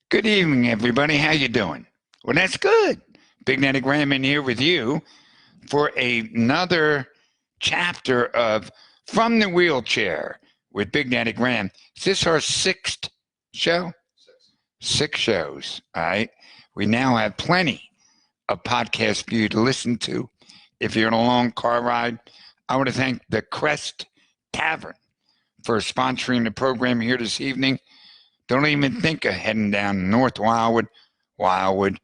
Good evening, everybody. How you doing? Well, that's good. Big Natty Graham in here with you for another chapter of From the Wheelchair with Big Natty Graham. Is this our sixth show? Six shows. All right. We now have plenty of podcasts for you to listen to. If you're on a long car ride, I want to thank the Crest Tavern for sponsoring the program here this evening. Don't even think of heading down to North Wildwood,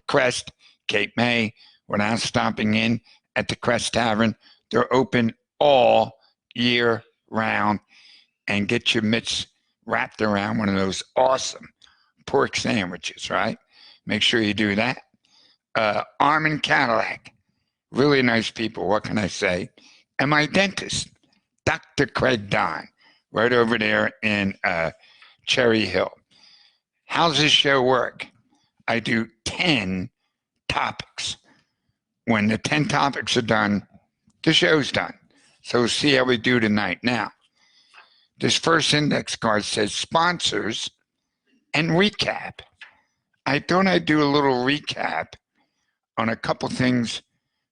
Crest, Cape May, without stopping in at the Crest Tavern. They're open all year round, and get your mitts wrapped around one of those awesome pork sandwiches, right? Make sure you do that. Armin Cadillac, really nice people, what can I say? And my dentist, Dr. Craig Don, right over there in Cherry Hill. How's this show work? I do 10 topics. When the 10 topics are done, the show's done. So see how we do tonight. Now, this first index card says sponsors and recap. I thought I'd do a little recap on a couple things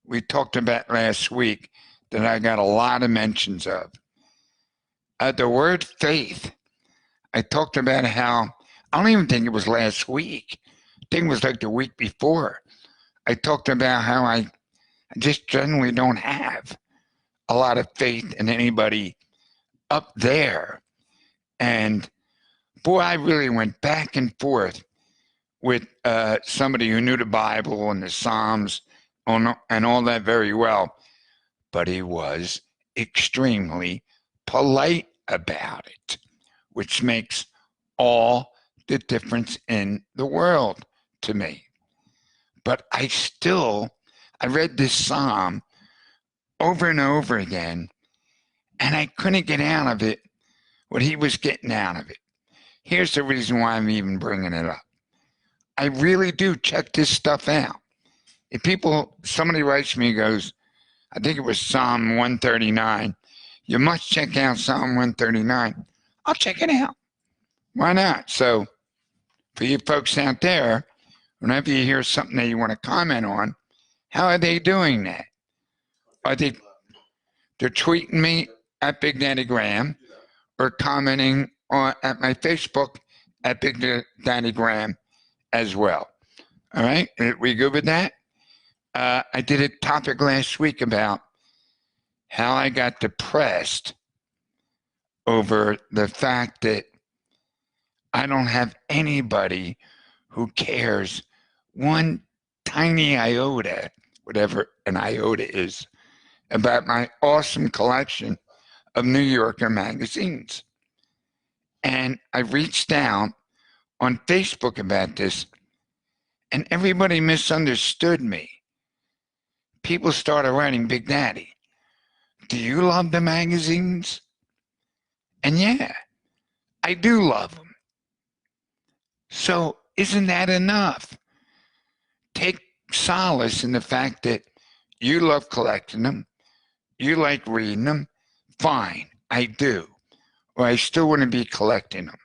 we talked about last week that I got a lot of mentions of. The word faith. I talked about how, I don't even think it was last week. I think it was like the week before. I talked about how I just generally don't have a lot of faith in anybody up there. And boy, I really went back and forth with somebody who knew the Bible and the Psalms and all that very well. But he was extremely polite about it, which makes all the difference in the world to me. But I read this psalm over and over again, and I couldn't get out of it what he was getting out of it. Here's the reason why I'm even bringing it up. I really do check this stuff out. If somebody writes me and goes, I think it was Psalm 139, you must check out Psalm 139. I'll check it out. Why not? So for you folks out there, whenever you hear something that you want to comment on, how are they doing that? They're tweeting me at Big Daddy Graham or commenting at my Facebook at Big Daddy Graham as well. All right, we good with that? I did a topic last week about how I got depressed over the fact that I don't have anybody who cares one tiny iota, whatever an iota is, about my awesome collection of New Yorker magazines. And I reached out on Facebook about this, and everybody misunderstood me. People started writing, Big Daddy, do you love the magazines? And yeah, I do love them. So isn't that enough? Take solace in the fact that you love collecting them. You like reading them. Fine, I do. Or I still want to be collecting them.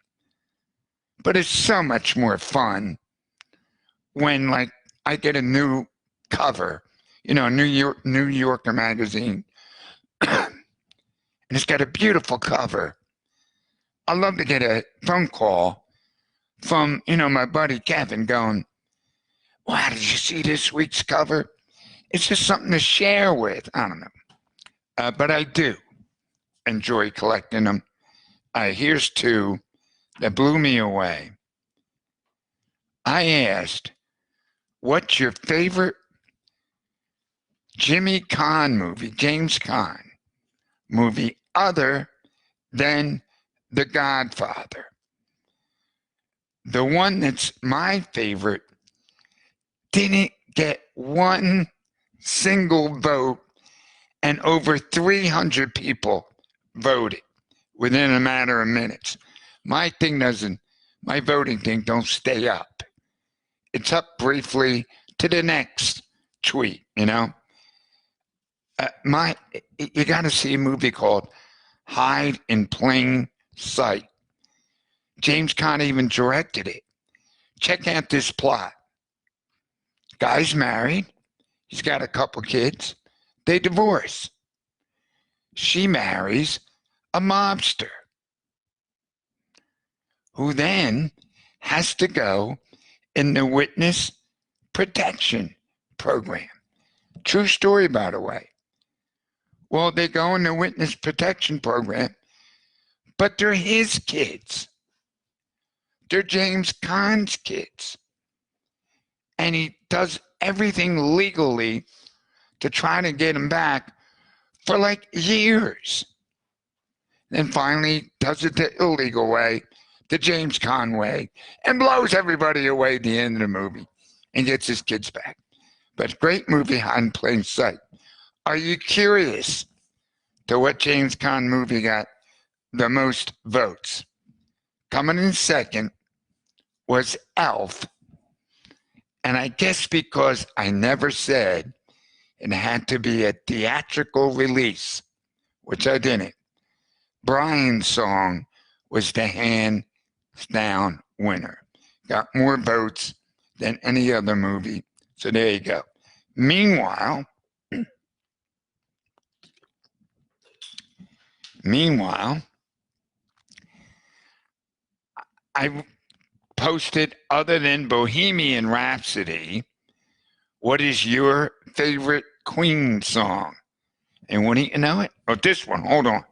But it's so much more fun when, like, I get a new cover, New Yorker magazine, and it's got a beautiful cover. I love to get a phone call from, my buddy Kevin going, wow, did you see this week's cover? It's just something to share with. I don't know. But I do enjoy collecting them. Here's two that blew me away. I asked, what's your favorite James Caan movie, other than The Godfather? The one that's my favorite didn't get one single vote, and over 300 people voted within a matter of minutes. My voting thing don't stay up. It's up briefly to the next tweet, You got to see a movie called Hide in Plain Sight. James Caan even directed it. check out this plot. Guy's married. He's got a couple kids. They divorce. She marries a mobster who then has to go in the witness protection program. True story, by the way. Well, they go in the witness protection program, but they're his kids. They're James Caan's kids. And he does everything legally to try to get them back for like years. Then finally does it the illegal way, the James Caan way, and blows everybody away at the end of the movie and gets his kids back. But great movie in plain sight. Are you curious to what James Caan movie got the most votes? Coming in second was Elf. And I guess because I never said it had to be a theatrical release, which I didn't, Brian's song was the hands down winner. Got more votes than any other movie. So there you go. Meanwhile, I posted, other than Bohemian Rhapsody, what is your favorite Queen song? And wouldn't you know it? Oh, this one. Hold on.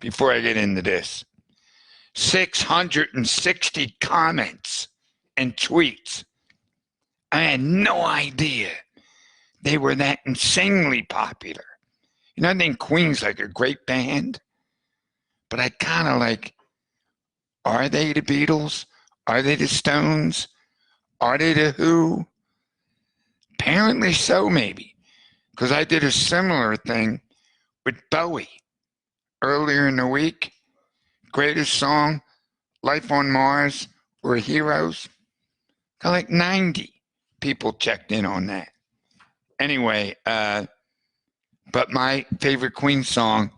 Before I get into this. 660 comments and tweets. I had no idea they were that insanely popular. You know, I think Queen's like a great band, but I kind of like, are they the Beatles? Are they the Stones? Are they the Who? Apparently so, maybe, because I did a similar thing with Bowie earlier in the week. Greatest song, Life on Mars or Heroes. Got like 90 people checked in on that. Anyway, but my favorite Queen song,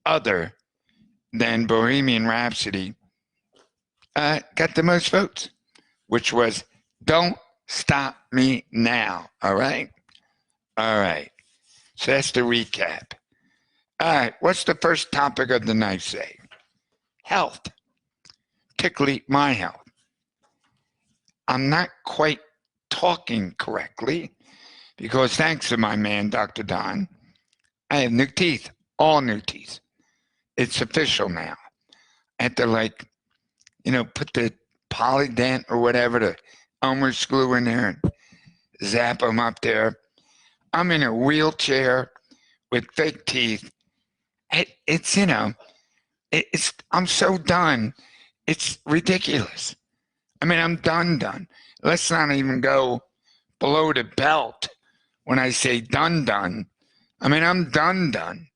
other than Bohemian Rhapsody, got the most votes, which was Don't Stop Me Now. All right? All right. So that's the recap. All right. What's the first topic of the night say? Health. Particularly my health. I'm not quite talking correctly because thanks to my man, Dr. Don, I have new teeth, all new teeth. It's official now. I have to put the Polydent or whatever, the Elmer's glue in there and zap them up there. I'm in a wheelchair with fake teeth. I'm so done. It's ridiculous. I mean, I'm done. Let's not even go below the belt when I say done. I mean, I'm done.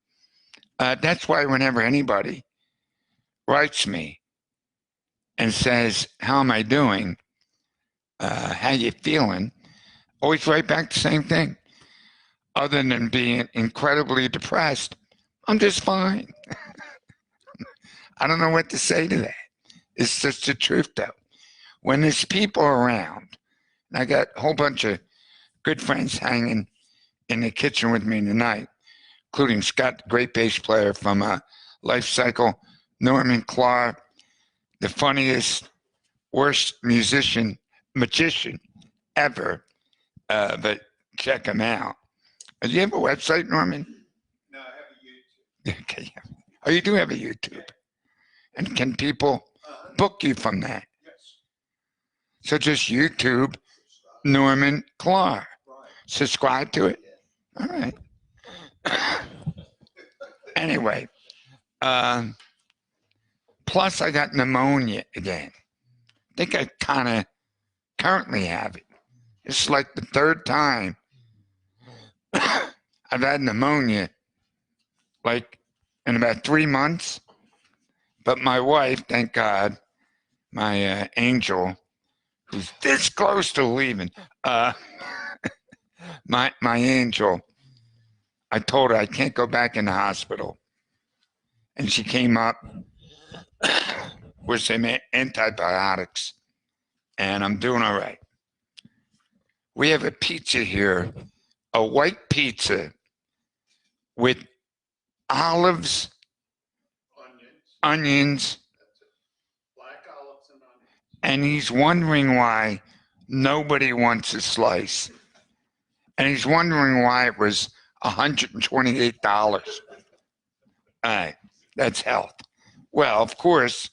That's why whenever anybody writes me and says, how am I doing? How you feeling? Always write back the same thing. Other than being incredibly depressed, I'm just fine. I don't know what to say to that. It's just the truth, though. When there's people around, and I got a whole bunch of good friends hanging in the kitchen with me tonight, including Scott, the great bass player from Life Cycle, Norman Clark, the funniest, worst magician ever. But check him out. Do you have a website, Norman? No, I have a YouTube. Okay. Oh, you do have a YouTube. And can people book you from that? Yes. So just YouTube Norman Clark. Right. Subscribe to it? Yeah. All right. Anyway, plus I got pneumonia again. I think I kind of currently have it. It's like the third time I've had pneumonia, like in about 3 months. But my wife, thank God, my angel, who's this close to leaving, my angel, I told her I can't go back in the hospital. And she came up with some antibiotics. and I'm doing all right. We have a pizza here, a white pizza with olives, onions, Black olives and onions. and he's wondering why nobody wants a slice. And he's wondering why it was $128. All right, that's health. Well, of course,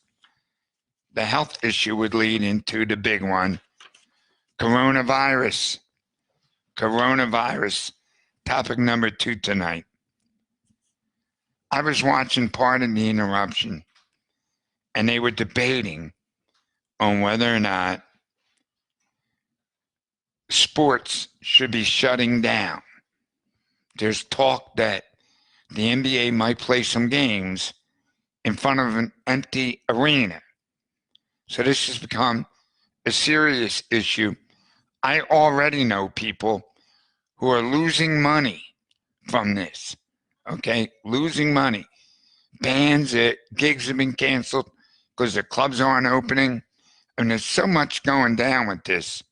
the health issue would lead into the big one, coronavirus. Coronavirus, topic number 2 tonight. I was watching part of the interruption, and they were debating on whether or not sports should be shutting down. There's talk that the NBA might play some games in front of an empty arena. So this has become a serious issue. I already know people who are losing money from this. Okay, losing money. Bands, gigs have been canceled because the clubs aren't opening. And there's so much going down with this.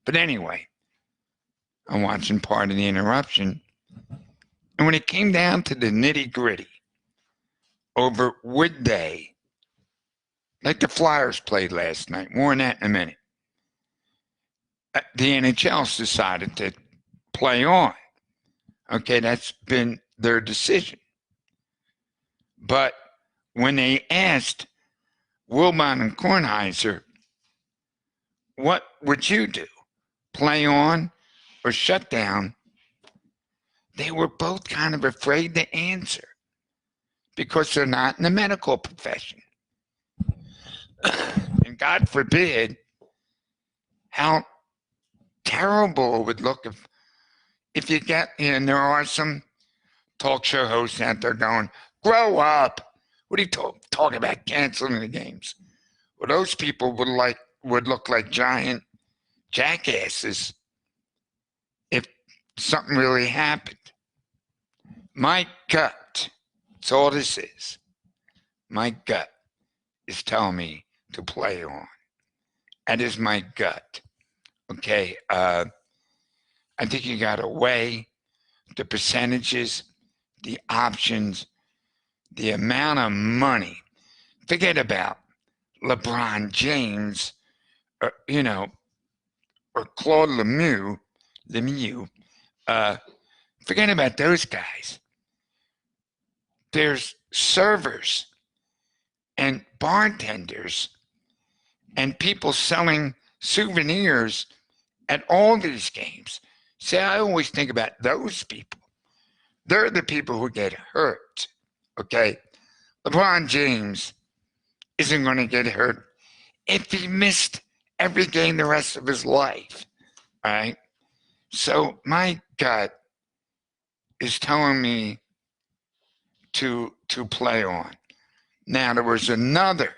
But anyway, I'm watching part of the interruption. And when it came down to the nitty gritty over would they, like the Flyers played last night, more on that in a minute, the NHL's decided to play on. Okay, that's been their decision. But when they asked Wilbon and Kornheiser, what would you do? Play on or shut down? They were both kind of afraid to answer because they're not in the medical profession. And God forbid how terrible it would look if you get, and there are some talk show hosts out there going, grow up. What are you talking about canceling the games? Well, those people would look like giant jackasses if something really happened. My gut, that's all this is. My gut is telling me to play on. That is my gut. Okay, I think you got to weigh the percentages, the options, the amount of money. Forget about LeBron James, or, or Claude Lemieux. Forget about those guys. There's servers and bartenders and people selling souvenirs at all these games. See, I always think about those people. They're the people who get hurt, okay? LeBron James isn't going to get hurt if he missed every game the rest of his life, all right? So my gut is telling me to play on. Now, there was another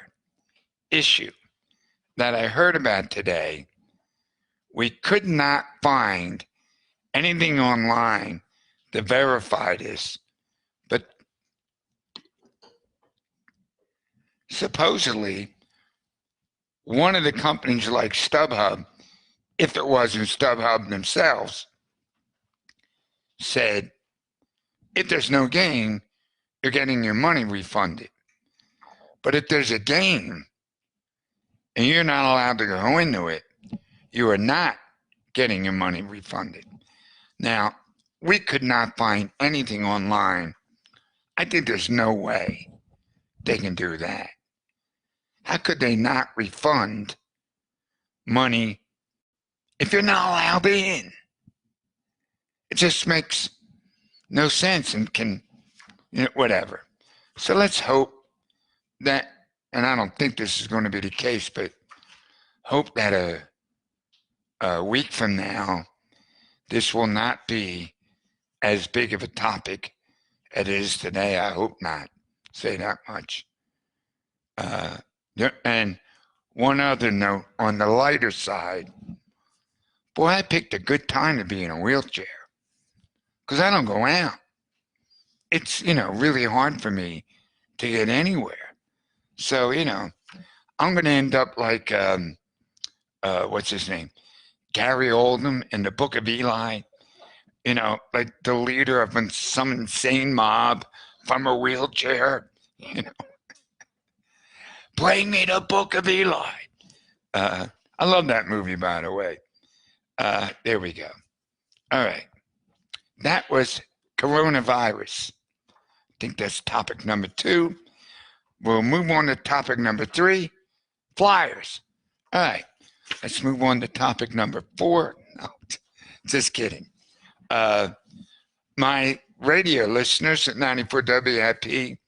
issue that I heard about today. We could not find anything online to verify this, but supposedly one of the companies like StubHub, if it wasn't StubHub themselves, said, if there's no game, you're getting your money refunded. But if there's a game and you're not allowed to go into it, you are not getting your money refunded. Now, we could not find anything online. I think there's no way they can do that. How could they not refund money if you're not allowed in? It just makes no sense and can, whatever. So let's hope that, and I don't think this is going to be the case, but hope that a week from now, this will not be as big of a topic as it is today. I hope not. Say that much. And one other note, on the lighter side, boy, I picked a good time to be in a wheelchair because I don't go out. It's, really hard for me to get anywhere. So, I'm going to end up like what's his name? Gary Oldman in the Book of Eli, like the leader of some insane mob from a wheelchair, play me the Book of Eli. I love that movie, by the way. There we go. All right. That was coronavirus. I think that's topic number 2. We'll move on to topic number 3, flyers. All right. Let's move on to topic number 4. No, just kidding. My radio listeners at 94 WIP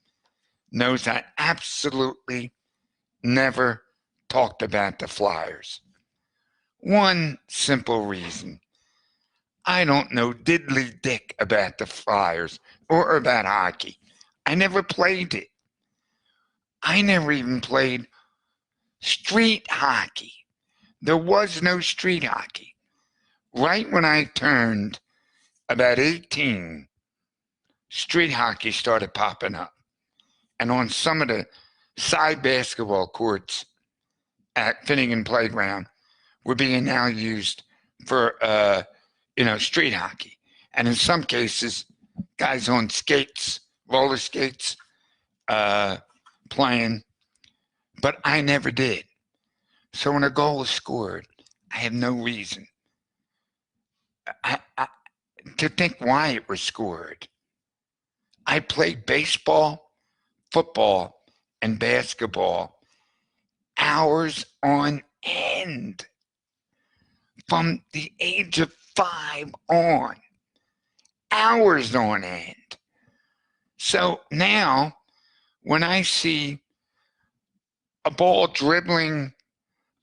knows I absolutely never talked about the Flyers. One simple reason. I don't know diddly dick about the Flyers or about hockey. I never played it. I never even played street hockey. There was no street hockey. Right when I turned about 18, street hockey started popping up. And on some of the side basketball courts at Finnegan Playground were being now used for, street hockey. And in some cases, guys on skates, roller skates, playing. But I never did. So when a goal is scored, I have no reason to think why it was scored. I played baseball, football, and basketball hours on end from the age of 5 on. Hours on end. So now, when I see a ball dribbling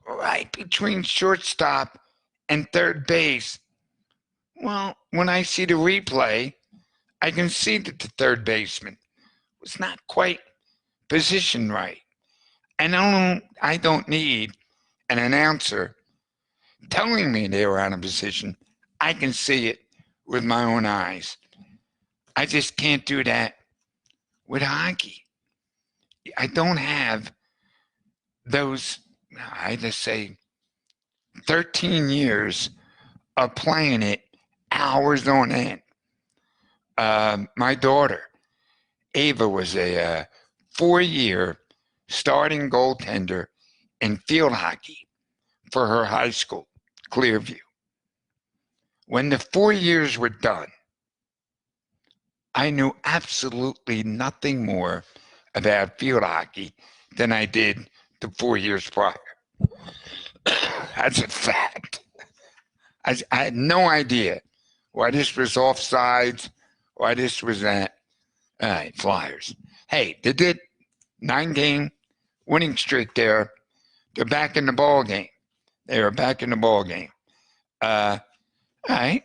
right between shortstop and third base, well, when I see the replay, I can see that the third baseman was not quite positioned right. And I don't need an announcer telling me they were out of position. I can see it with my own eyes. I just can't do that with hockey. I don't have those, I just say, 13 years of playing it hours on end. My daughter, Ava, was a 4-year starting goaltender in field hockey for her high school, Clearview. When the 4 years were done, I knew absolutely nothing more about field hockey than I did the 4 years prior. That's a fact. I had no idea why this was offsides, why this was that. All right, Flyers. Hey, they did 9-game winning streak there. They're back in the ball game. They are back in the ball game. All right.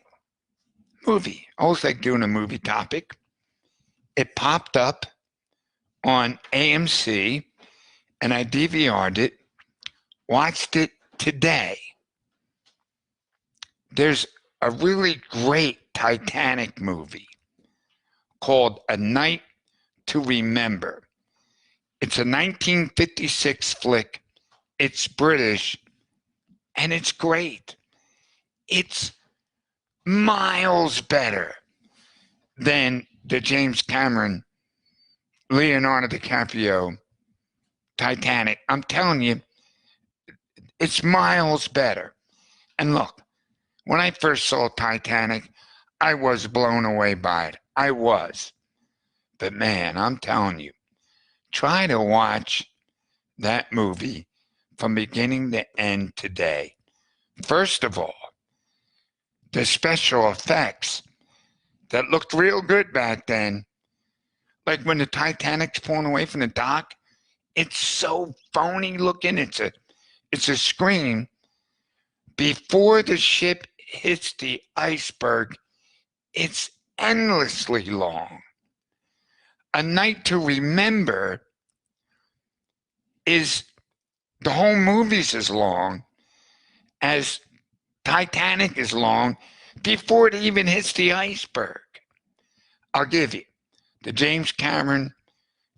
Movie. I always like doing a movie topic. It popped up on AMC, and I DVR'd it, watched it today. There's a really great Titanic movie called A Night to Remember. It's a 1956 flick. It's British, and it's great. It's miles better than the James Cameron, Leonardo DiCaprio Titanic. I'm telling you, it's miles better. And look, when I first saw Titanic, I was blown away by it. I was. But man, I'm telling you, try to watch that movie from beginning to end today. First of all, the special effects that looked real good back then, like when the Titanic's pulling away from the dock, it's so phony looking. It's a screen. Before the ship hits the iceberg, it's endlessly long. A Night to Remember is, the whole movie's as long as Titanic is long before it even hits the iceberg. I'll give you the James Cameron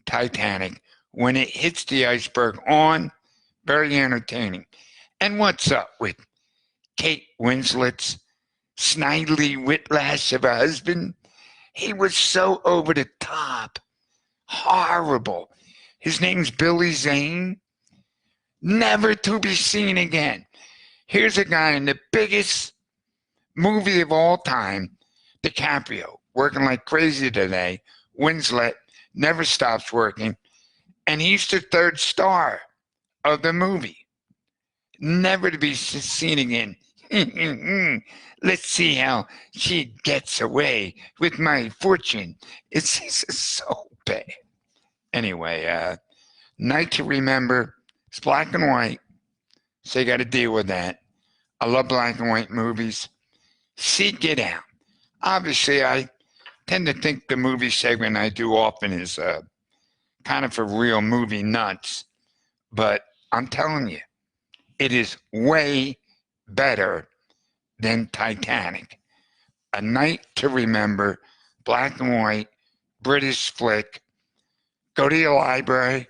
Titanic, when it hits the iceberg, on, very entertaining. And what's up with Kate Winslet's snidely whiplash of a husband? He was so over the top. Horrible. His name's Billy Zane. Never to be seen again. Here's a guy in the biggest movie of all time, DiCaprio, working like crazy today. Winslet never stops working. And he's the third star of the movie. Never to be seen again. Let's see how she gets away with my fortune. It's so bad. Anyway, Night to Remember. It's black and white, so you got to deal with that. I love black and white movies. See Get Out. Obviously, I tend to think the movie segment I do often is kind of for real movie nuts, but I'm telling you, it is way better than Titanic. A Night to Remember, black and white, British flick. Go to your library,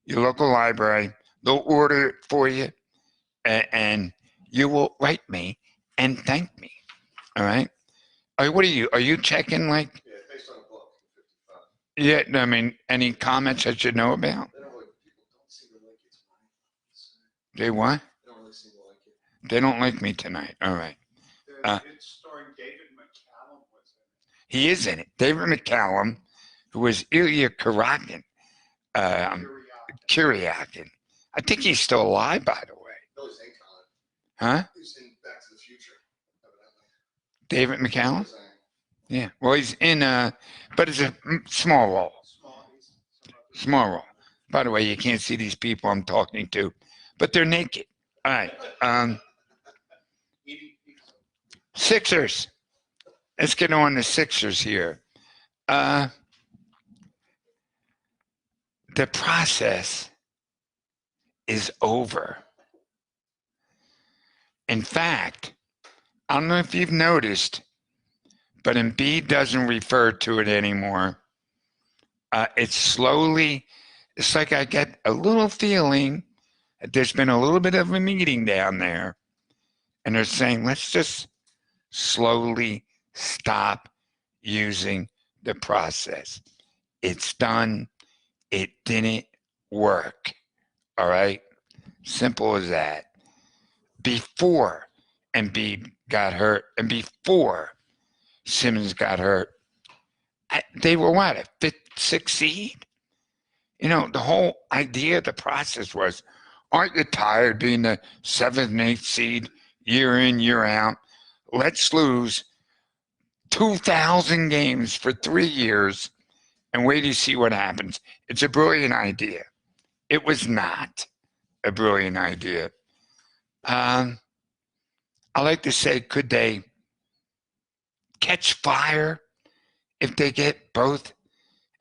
your local library. They'll order it for you, and you will write me and thank me. All right? What are you? Are you checking like? Yeah, based on a book. 55. Yeah, I mean, any comments I should know about? They don't really, people don't seem to like it tonight. They what? They don't really seem to like it. They don't like me tonight. All right. It's starring David McCallum. Was it? He is in it. David McCallum, who was Ilya Kuryakin. Kuryakin. I think he's still alive, by the way. No, he's in Colin. Huh? He's in Back to the Future, evidently. David McCallum? He's in- Yeah. Well, he's in, but it's a small role. Small role. By the way, you can't see these people I'm talking to, but they're naked. All right. Sixers. Let's get on the Sixers here. The process is over. In fact, I don't know if you've noticed, but Embiid doesn't refer to it anymore. It's like I get a little feeling that there's been a little bit of a meeting down there, and they're saying, let's just slowly stop using the process. It's done. It didn't work. All right? Simple as that. Before Embiid got hurt and before Simmons got hurt, they were what, a fifth, sixth seed? You know, the whole idea of the process was, aren't you tired being the seventh and eighth seed year in, year out? Let's lose 2,000 games for 3 years and wait to see what happens. It's a brilliant idea. It was not a brilliant idea. I like to say, could they catch fire if they get both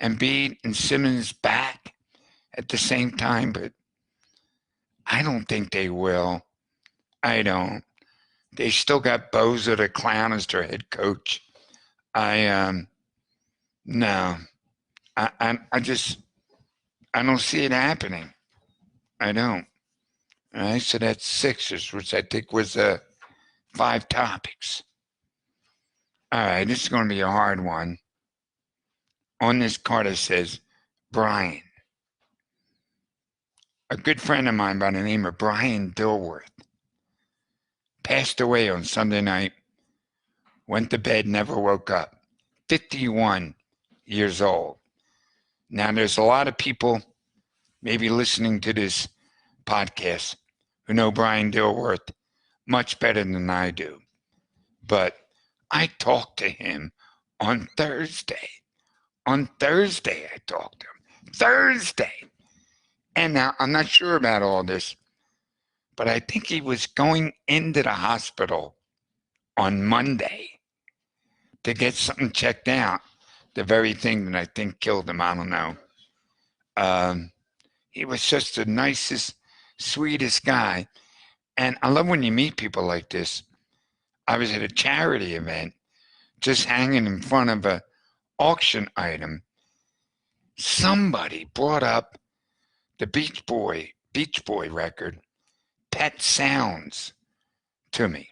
Embiid and Simmons back at the same time? But I don't think they will. I don't. They still got Bozo the Clown as their head coach. No. I don't see it happening. I don't. All right, so that's Sixers, which I think was 5 topics. All right, this is going to be a hard one. On this card it says, Brian. A good friend of mine by the name of Brian Dilworth passed away on Sunday night, went to bed, never woke up. 51 years old. Now, there's a lot of people maybe listening to this podcast who know Brian Dilworth much better than I do. But I talked to him on Thursday. On Thursday, I talked to him. Thursday. And now, I'm not sure about all this, but I think he was going into the hospital on Monday to get something checked out. The very thing that I think killed him. I don't know. He was just the nicest, sweetest guy. And I love when you meet people like this. I was at a charity event, just hanging in front of an auction item. Somebody brought up the Beach Boy record, pet sounds to me.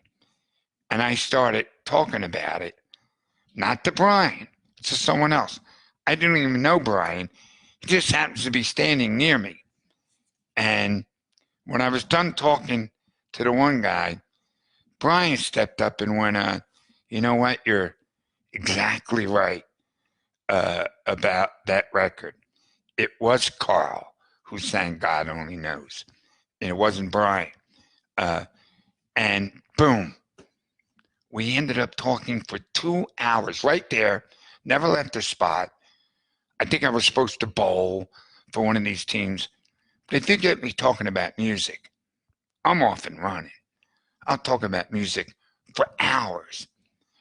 And I started talking about it, not to Brian, to someone else. I didn't even know Brian. He just happens to be standing near me. And when I was done talking to the one guy, Brian stepped up and went, you know what? You're exactly right about that record. It was Carl who sang God Only Knows. And it wasn't Brian. And boom, we ended up talking for 2 hours right there, never left the spot. I think I was supposed to bowl for one of these teams. But if you get me talking about music, I'm off and running. I'll talk about music for hours.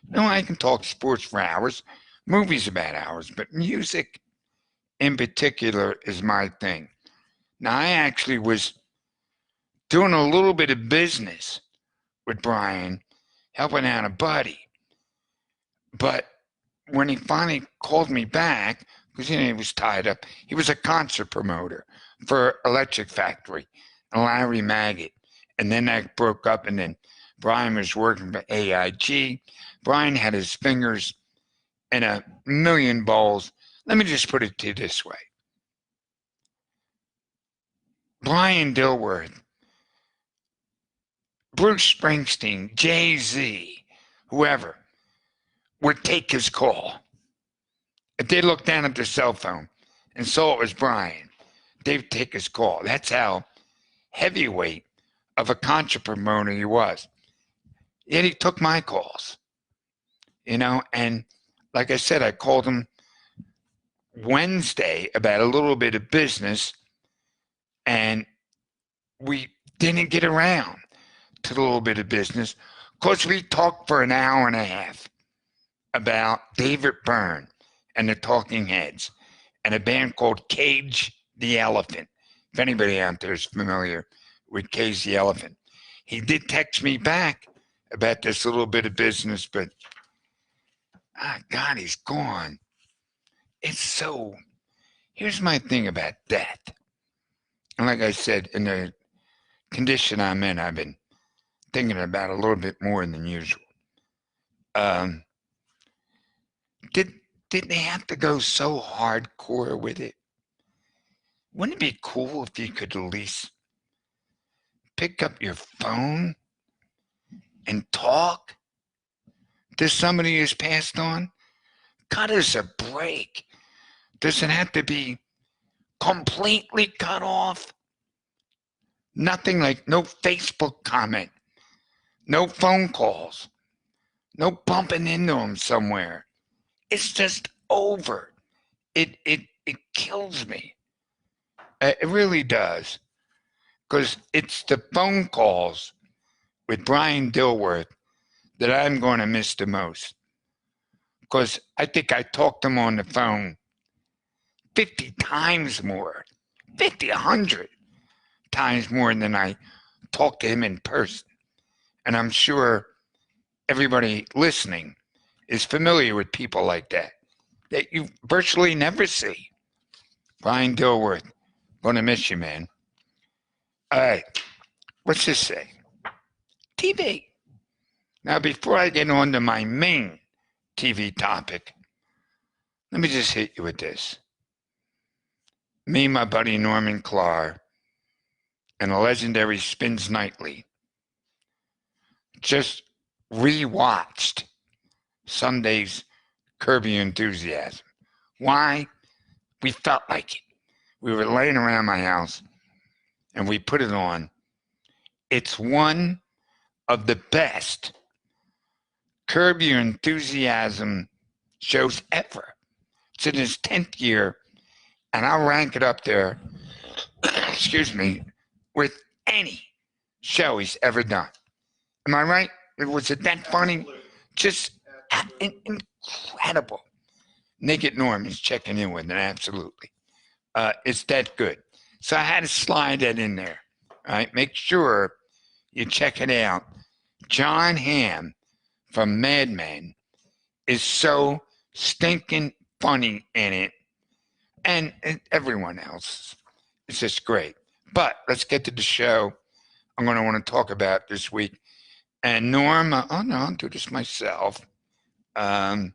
No, I can talk sports for hours, movies about hours, but music in particular is my thing. Now, I actually was doing a little bit of business with Brian, helping out a buddy. But when he finally called me back, because he was tied up, he was a concert promoter for Electric Factory and Larry Maggot. And then that broke up, and then Brian was working for AIG. Brian had his fingers in a million bowls. Let me just put it to you this way. Brian Dilworth, Bruce Springsteen, Jay-Z, whoever, would take his call. If they looked down at their cell phone and saw it was Brian, they'd take his call. That's how heavyweight of a concert promoter he was. Yet he took my calls, and like I said, I called him Wednesday about a little bit of business, and we didn't get around to the little bit of business because we talked for an hour and a half about David Byrne and the Talking Heads and a band called Cage the Elephant. If anybody out there is familiar with Cage the Elephant. He did text me back about this little bit of business, but God, he's gone. Here's my thing about death. And like I said, in the condition I'm in, I've been thinking about it a little bit more than usual. Did they have to go so hardcore with it? Wouldn't it be cool if you could at least pick up your phone and talk to somebody who's passed on? Cut us a break. Does it have to be completely cut off? Nothing, like no Facebook comment, no phone calls, no bumping into them somewhere. It's just over. It kills me. It really does. Because it's the phone calls with Brian Dilworth that I'm going to miss the most. Because I think I talked to him on the phone 50 times more, 50, 100 times more than I talked to him in person. And I'm sure everybody listening is familiar with people like that you virtually never see. Brian Dilworth, going to miss you, man. All right, what's this say? TV. Now, before I get on to my main TV topic, let me just hit you with this. Me, my buddy Norman Clark, and the legendary Spins Nightly just rewatched Sunday's Curb Your Enthusiasm. Why? We felt like it. We were laying around my house and we put it on. It's one of the best Curb Your Enthusiasm shows ever. It's in its 10th year, and I'll rank it up there, excuse me, with any show he's ever done. Am I right? Was it that funny? Just incredible. Naked Norm is checking in with it, absolutely. It's that good. So I had to slide that in there. All right, make sure you check it out. John Hamm from Mad Men is so stinking funny in it, and everyone else is just great. But let's get to the show. I'm going to want to talk about this week. And Norm, oh no, I'll do this myself. Um,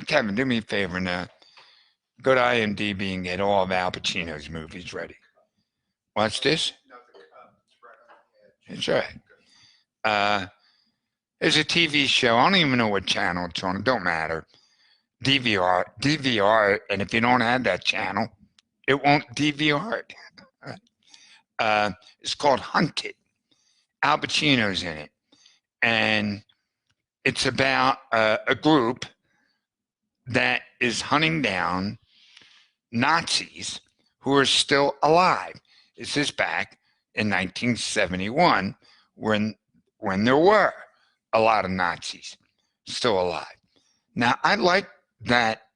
Kevin, do me a favor now. Go to IMDb and get all of Al Pacino's movies ready. Watch this. That's right. Uh, there's a TV show. I don't even know what channel it's on. It don't matter. DVR, and if you don't have that channel, it won't DVR it. It's called Hunted. Al Pacino's in it, and it's about a group that is hunting down Nazis who are still alive. This is back in 1971 when there were a lot of Nazis still alive. Now, I like that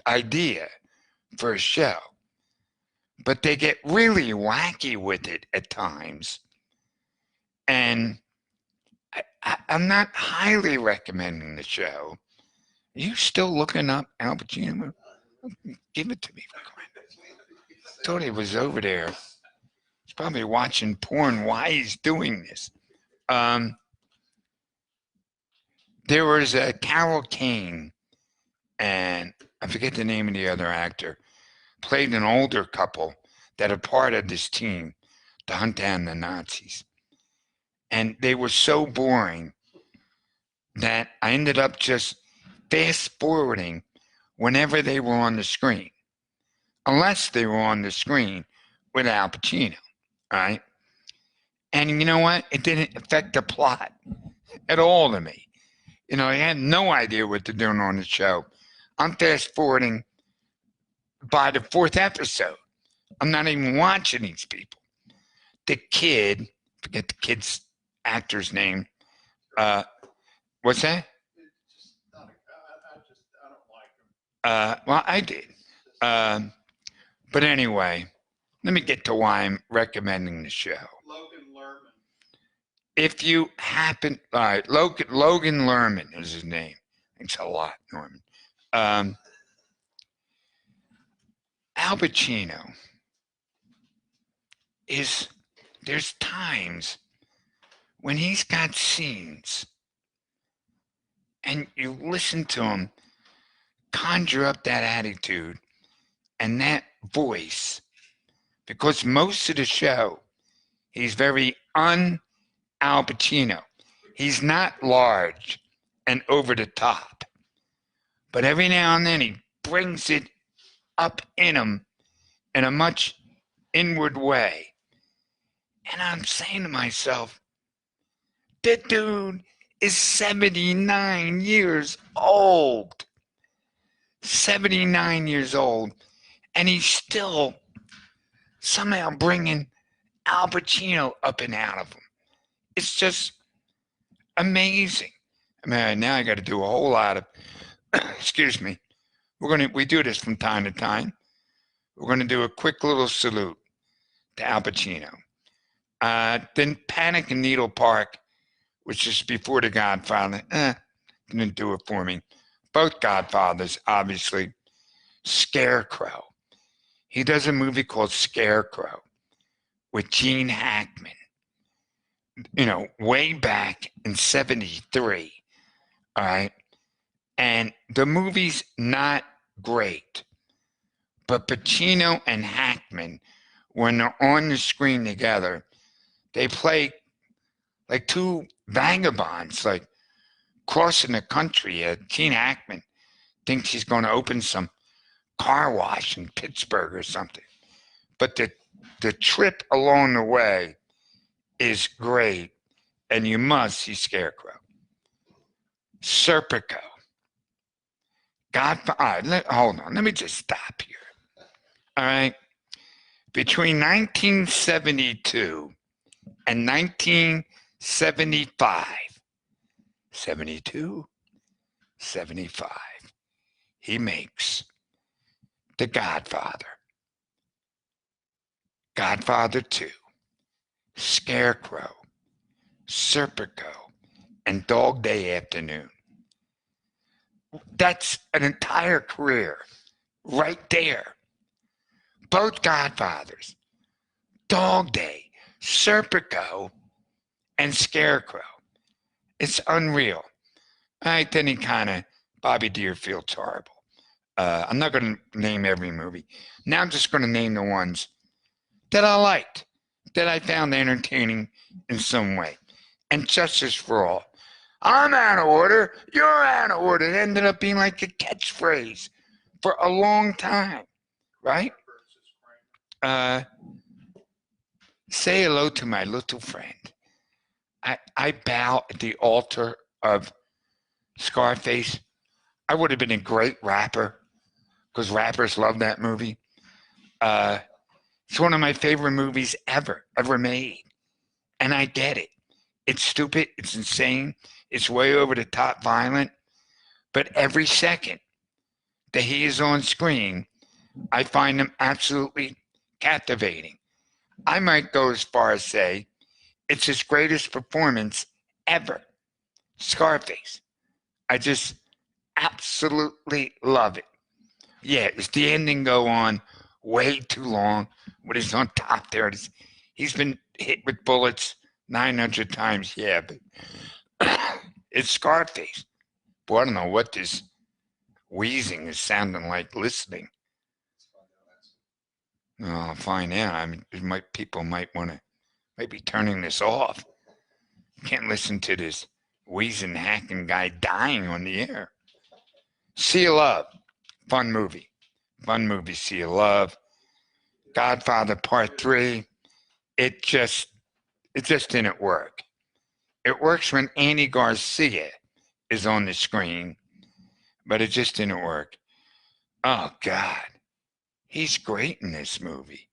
idea for a show, but they get really wacky with it at times. And I'm not highly recommending the show. Are you still looking up Al Pacino? Give it to me. I thought he was over there. He's probably watching porn while he's doing this. There was a Carol Kane, and I forget the name of the other actor, played an older couple that are part of this team to hunt down the Nazis. And they were so boring that I ended up just fast forwarding whenever they were on the screen, unless they were on the screen with Al Pacino, right? And you know what? It didn't affect the plot at all to me. I had no idea what they're doing on the show. I'm fast forwarding by the fourth episode. I'm not even watching these people. The kid, forget the kid's actor's name. What's that? I don't like him. Well, I did. But anyway, let me get to why I'm recommending the show. Logan Lerman. If you happen, all right, Logan Lerman is his name. Thanks a lot, Norman. Al Pacino there's times when he's got scenes and you listen to him conjure up that attitude and that voice, because most of the show he's very Al Pacino. He's not large and over the top, but every now and then he brings it up in him in a much inward way. And I'm saying to myself, that dude is 79 years old. 79 years old. And he's still somehow bringing Al Pacino up and out of him. It's just amazing. I mean, now I got to do a whole lot of, excuse me. We do this from time to time. We're going to do a quick little salute to Al Pacino. Then Panic in Needle Park, which is before The Godfather, didn't do it for me. Both Godfathers, obviously. Scarecrow. He does a movie called Scarecrow with Gene Hackman, way back in 73. All right. And the movie's not great. But Pacino and Hackman, when they're on the screen together, they play like two vagabonds, like crossing the country. Gene Hackman thinks he's going to open some car wash in Pittsburgh or something. But the trip along the way is great, and you must see Scarecrow. Serpico. Hold on. Let me just stop here. All right. Between 1972 and 1975, 72, 75, he makes The Godfather, Godfather 2, Scarecrow, Serpico, and Dog Day Afternoon. That's an entire career right there. Both Godfathers, Dog Day, Serpico, and Scarecrow. It's unreal. All right, then he kind of, Bobby Deerfield's horrible. I'm not going to name every movie. Now I'm just going to name the ones that I liked, that I found entertaining in some way. And Justice for All. I'm out of order. You're out of order. It ended up being like a catchphrase for a long time, right? Say hello to my little friend. I bow at the altar of Scarface. I would have been a great rapper because rappers love that movie. It's one of my favorite movies ever made. And I get it. It's stupid. It's insane. It's way over the top violent. But every second that he is on screen, I find him absolutely captivating. I might go as far as say it's his greatest performance ever. Scarface. I just absolutely love it. Yeah, is the ending go on way too long when he's on top there? He's been hit with bullets 900 times, yeah, but it's Scarface. Boy, I don't know what this wheezing is sounding like listening. I'll find out. I mean, people might want to maybe turning this off. Can't listen to this wheezing, hacking guy dying on the air. Sea of Love, fun movie. Fun movie, Sea of Love. Godfather Part 3. It just didn't work. It works when Andy Garcia is on the screen, but it just didn't work. Oh, God. He's great in this movie.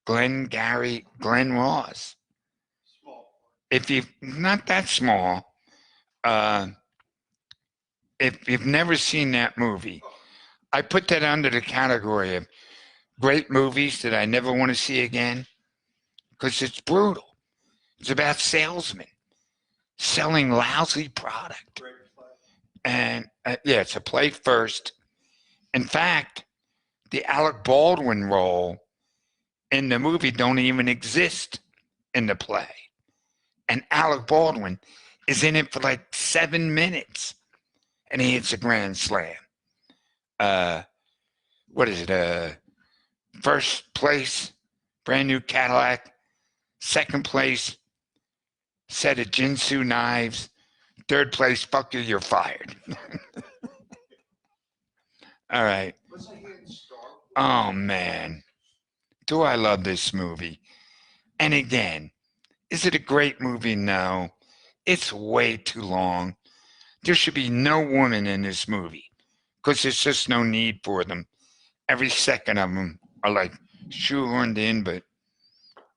Glenn Ross. If you've not that small, if you've never seen that movie, I put that under the category of great movies that I never want to see again because it's brutal. It's about salesmen selling lousy product. And yeah, it's a play first. In fact, the Alec Baldwin role in the movie don't even exist in the play. And Alec Baldwin is in it for like 7 minutes. And he hits a grand slam. What is it? First place, brand new Cadillac. Second place, set of Jinsu knives. Third place, fuck you, you're fired. All right. Oh, man. Do I love this movie? And again, is it a great movie? No. It's way too long. There should be no woman in this movie because there's just no need for them. Every second of them are like shoehorned in, but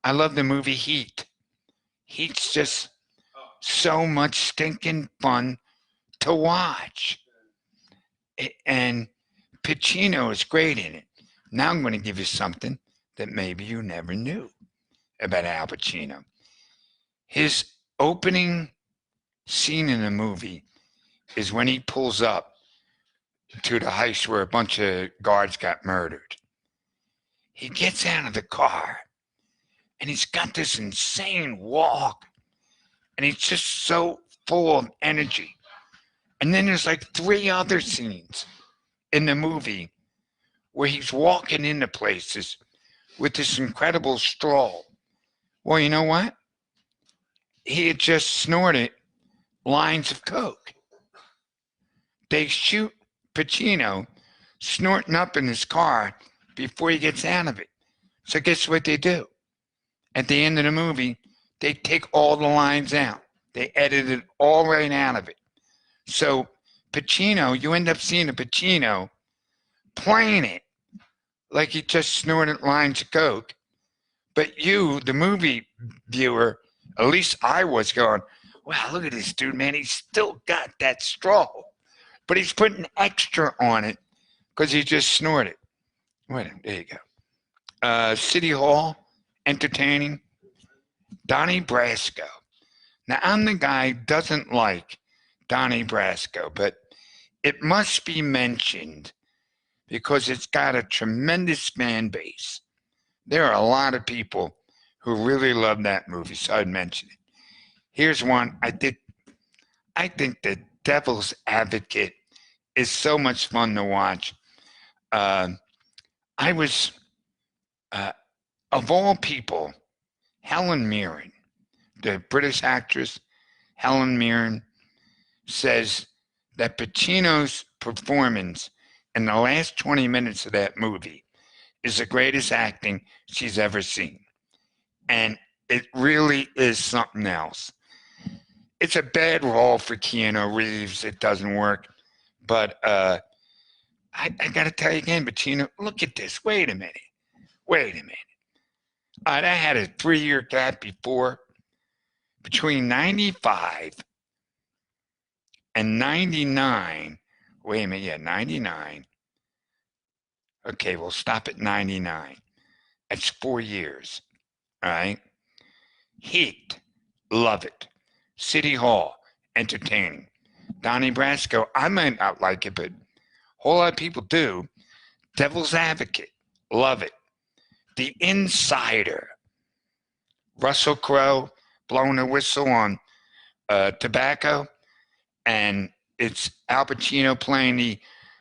I love the movie Heat. Heat's just so much stinking fun to watch. And Pacino is great in it. Now I'm going to give you something that maybe you never knew about Al Pacino. His opening scene in the movie is when he pulls up to the heist where a bunch of guards got murdered. He gets out of the car and he's got this insane walk and he's just so full of energy. And then there's like 3 other scenes in the movie where he's walking into places with this incredible stroll. Well, you know what? He had just snorted lines of coke. They shoot Pacino snorting up in his car before he gets out of it. So guess what they do? At the end of the movie, they take all the lines out. They edit it all right out of it. So Pacino, you end up seeing a Pacino playing it like he just snorted lines of coke. But you, the movie viewer, at least I was going, wow, look at this dude, man. He's still got that straw. But he's putting extra on it because he just snorted. Wait, there you go. City Hall, entertaining. Donnie Brasco. Now, I'm the guy who doesn't like Donnie Brasco, but it must be mentioned because it's got a tremendous fan base. There are a lot of people who really love that movie, so I'd mention it. Here's one. I think The Devil's Advocate is so much fun to watch. Uh, I was, uh, of all people, Helen Mirren, the British actress Helen Mirren, says that Pacino's performance in the last 20 minutes of that movie is the greatest acting she's ever seen. And it really is something else. It's a bad role for Keanu Reeves. It doesn't work. But I got to tell you again, Pacino, look at this. Wait a minute. Wait a minute. I had a 3-year gap before between 95 and 99. Wait a minute. Yeah, 99. Okay, we'll stop at 99. That's 4 years. All right. Heat. Love it. City Hall. Entertaining. Donnie Brasco. I might not like it, but a whole lot of people do. Devil's Advocate. Love it. The Insider. Russell Crowe blowing a whistle on tobacco. And it's Al Pacino playing the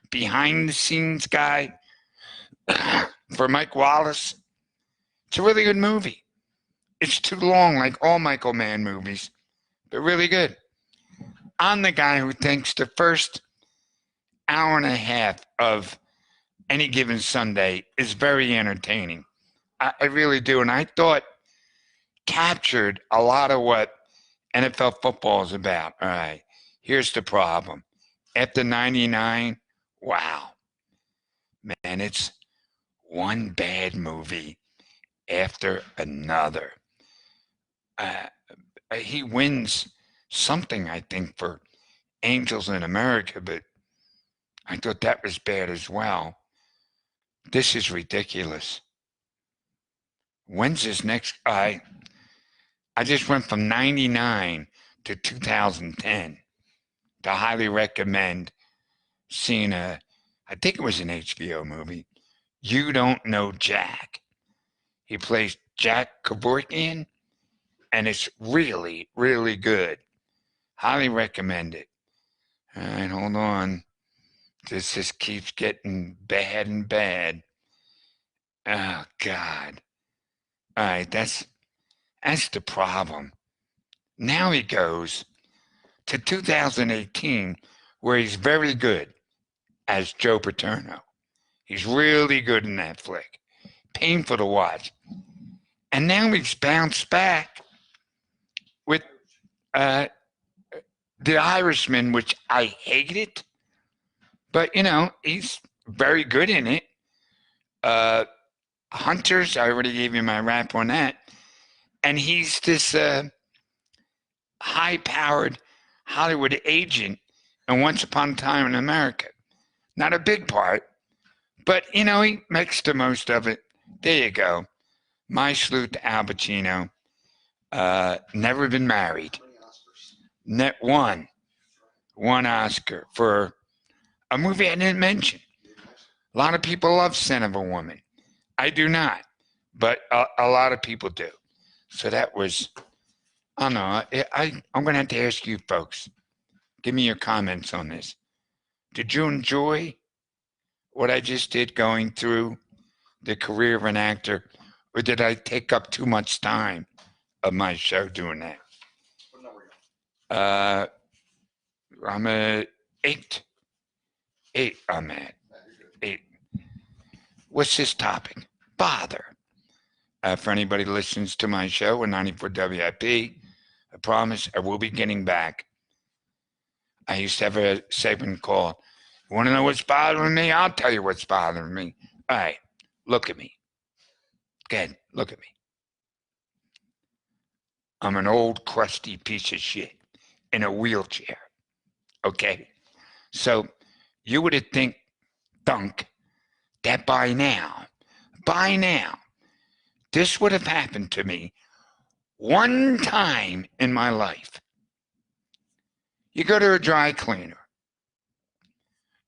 behind the scenes guy for Mike Wallace. It's a really good movie. It's too long, like all Michael Mann movies, but really good. I'm the guy who thinks the first hour and a half of Any Given Sunday is very entertaining. I really do. And I thought captured a lot of what NFL football is about. All right, here's the problem. After 99, wow, man, it's one bad movie after another. He wins something, I think, for Angels in America, but I thought that was bad as well. This is ridiculous. When's his next? I just went from 99 to 2010 to highly recommend seeing I think it was an HBO movie, You Don't Know Jack. He plays Jack Kevorkian, and it's really, really good. Highly recommend it. All right, hold on. This just keeps getting bad and bad. Oh, God. All right, that's the problem. Now he goes to 2018, where he's very good as Joe Paterno. He's really good in that flick. Painful to watch. And now he's bounced back with The Irishman, which I hated. But, he's very good in it. Hunters, I already gave you my rap on that. And he's this high-powered Hollywood agent in Once Upon a Time in America. Not a big part, but, he makes the most of it. There you go. My salute to Al Pacino. Never been married. Net one Oscar for a movie I didn't mention. A lot of people love Scent of a Woman. I do not, but a lot of people do. So that was, I don't know, I'm going to have to ask you folks, give me your comments on this. Did you enjoy what I just did going through the career of an actor, or did I take up too much time of my show doing that? What number are you I'm at 8. 8, I'm at 8. What's this topic? Bother. For anybody who listens to my show on 94 WIP, I promise I will be getting back. I used to have a segment called, you want to know what's bothering me? I'll tell you what's bothering me. All right, look at me. Go ahead, look at me. I'm an old, crusty piece of shit in a wheelchair. Okay? So you would think, thunk, that by now, this would have happened to me one time in my life. You go to a dry cleaner.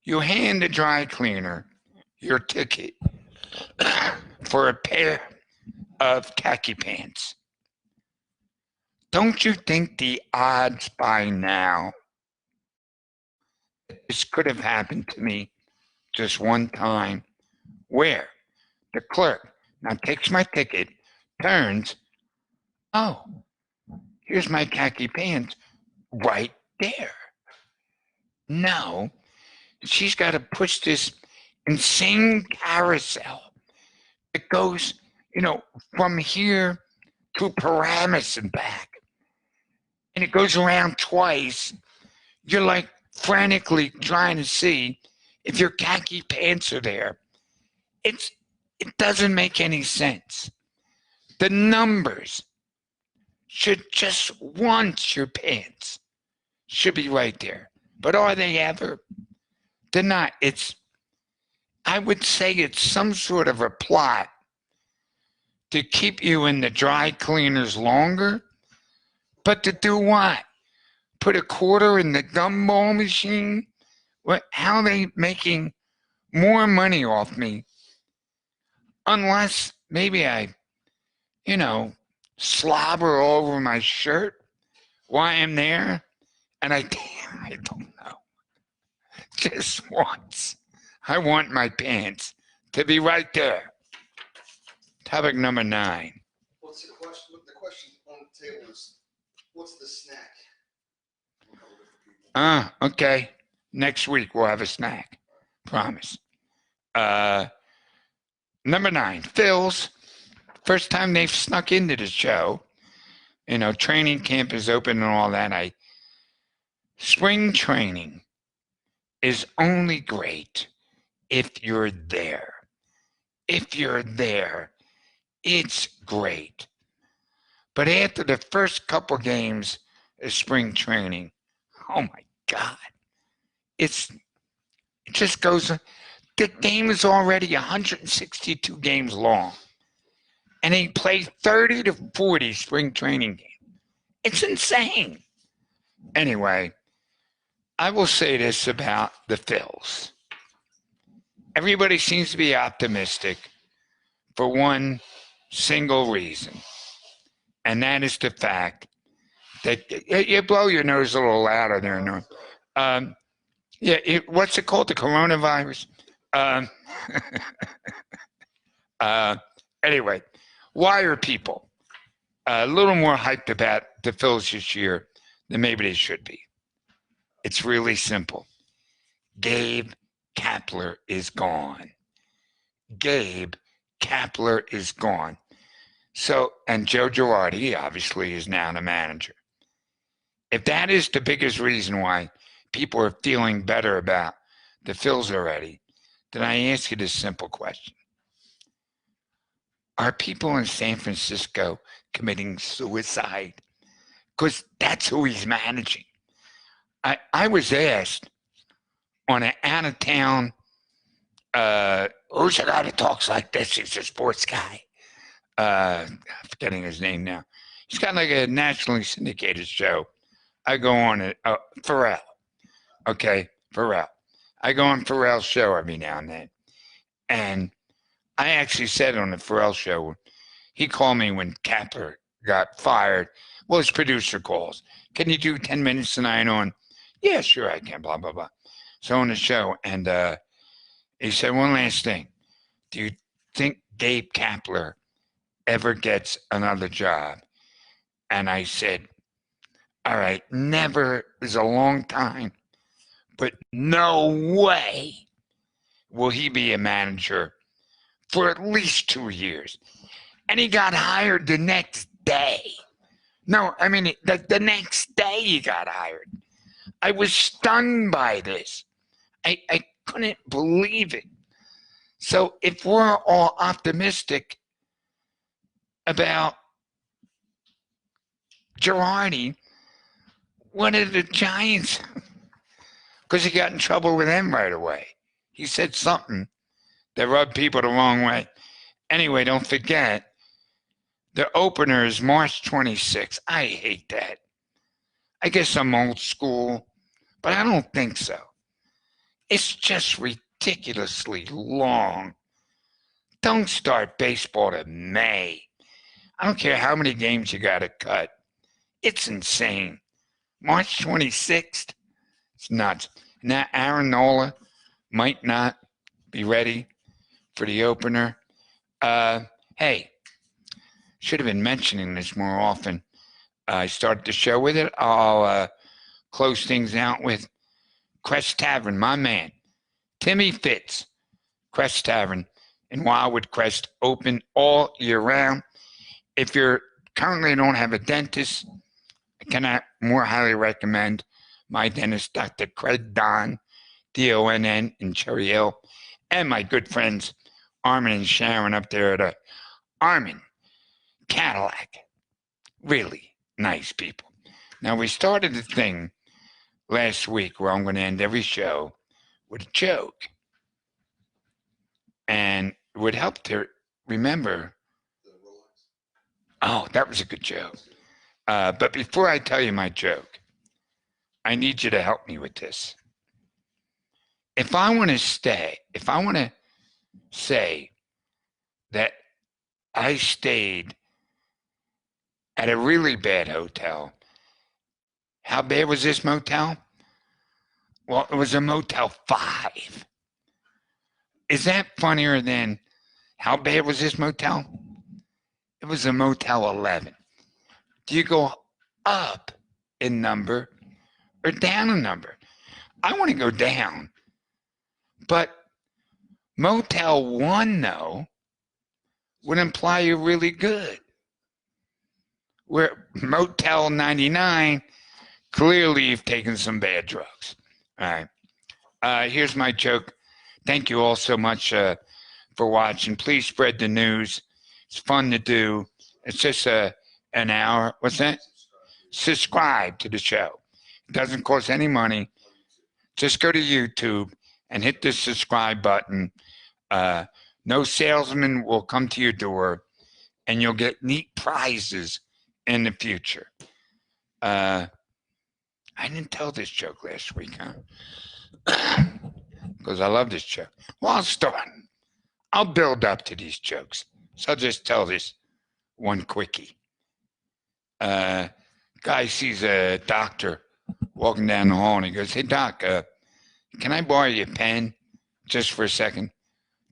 You hand the dry cleaner your ticket for a pair of khaki pants. Don't you think the odds by now, this could have happened to me just one time, where the clerk now takes my ticket, turns, oh, here's my khaki pants right there. No, she's got to push this insane carousel. It goes, from here to Paramus and back. And it goes around twice. You're like frantically trying to see if your khaki pants are there. It doesn't make any sense. The numbers should just once your pants should be right there. But are they ever? They're not. I would say it's some sort of a plot to keep you in the dry cleaners longer. But to do what? Put a quarter in the gumball machine? How are they making more money off me? Unless maybe I, slobber all over my shirt while I'm there. And I don't know. Just once. I want my pants to be right there. Topic number 9. What's the question? The question on the table is, what's the snack? Okay. Next week we'll have a snack. Promise. Number 9, Phil's. First time they've snuck into the show. Training camp is open and all that. Spring training is only great if you're there. If you're there, it's great. But after the first couple games of spring training, oh my God, it just goes. The game is already 162 games long, and they play 30 to 40 spring training games. It's insane. Anyway, I will say this about the Phils. Everybody seems to be optimistic for one single reason, and that is the fact that you blow your nose a little louder there, Norm. What's it called? The coronavirus. Anyway, why are people a little more hyped about the Phils this year than maybe they should be? It's really simple. Gabe Kapler is gone. Gabe Kapler is gone. So, and Joe Girardi obviously is now the manager. If that is the biggest reason why people are feeling better about the Phils already, then I ask you this simple question. Are people in San Francisco committing suicide? Because that's who he's managing. I was asked on an out-of-town, who's the guy that talks like this? He's a sports guy. I'm forgetting his name now. He's got like a nationally syndicated show. I go on it. Pharrell. Okay, Pharrell. I go on Pharrell's show every now and then. And I actually said on the Pharrell show, he called me when Kapler got fired. Well, his producer calls. Can you do 10 minutes tonight on? Yeah, sure I can, blah, blah, blah. So on the show, and he said, one last thing. Do you think Gabe Kapler ever gets another job? And I said, all right, never is a long time, but no way will he be a manager for at least 2 years. And he got hired the next day. No, I mean, the next day he got hired. I was stunned by this. I couldn't believe it. So if we're all optimistic about Girardi, what are the Giants? Because he got in trouble with them right away. He said something that rubbed people the wrong way. Anyway, don't forget, the opener is March 26th. I hate that. I guess I'm old school, but I don't think so. It's just ridiculously long. Don't start baseball to May. I don't care how many games you got to cut. It's insane. March 26th, it's nuts. Now Aaron Nola might not be ready for the opener. Hey, should have been mentioning this more often. I started the show with it. I'll close things out with Crest Tavern, my man. Timmy Fitz, Crest Tavern in Wildwood Crest, open all year round. If you're currently don't have a dentist, I cannot more highly recommend my dentist, Dr. Craig Donn, Donn in Cherry Hill, and my good friends Armin and Sharon up there at Armin Cadillac. Really nice people. Now, we started a thing last week where I'm going to end every show with a joke. And it would help to remember. Oh, that was a good joke. But before I tell you my joke, I need you to help me with this. If I want to say that I stayed at a really bad hotel, how bad was this motel? Well, it was a Motel 5. Is that funnier than how bad was this motel? It was a Motel 11. Do you go up in number or down in number? I want to go down. But Motel 1, though, would imply you're really good. Where Motel 99, clearly you've taken some bad drugs. All right. Here's my joke. Thank you all so much for watching. Please spread the news. It's fun to do. It's just an hour. What's that? Subscribe to the show. It doesn't cost any money. Just go to YouTube and hit the subscribe button. No salesman will come to your door, and you'll get neat prizes in the future. I didn't tell this joke last week, huh? Because I love this joke. Well, I'll start. I'll build up to these jokes. So I'll just tell this one quickie. Guy sees a doctor walking down the hall, and he goes, "Hey, doc, can I borrow your pen just for a second?"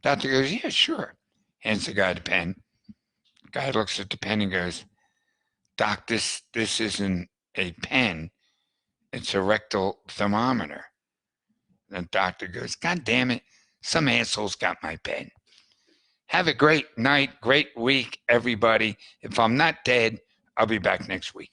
Doctor goes, "Yeah, sure." Hands the guy the pen. Guy looks at the pen and goes, "Doc, this isn't a pen. It's a rectal thermometer." And the doctor goes, "God damn it, some asshole's got my pen." Have a great night, great week, everybody. If I'm not dead, I'll be back next week.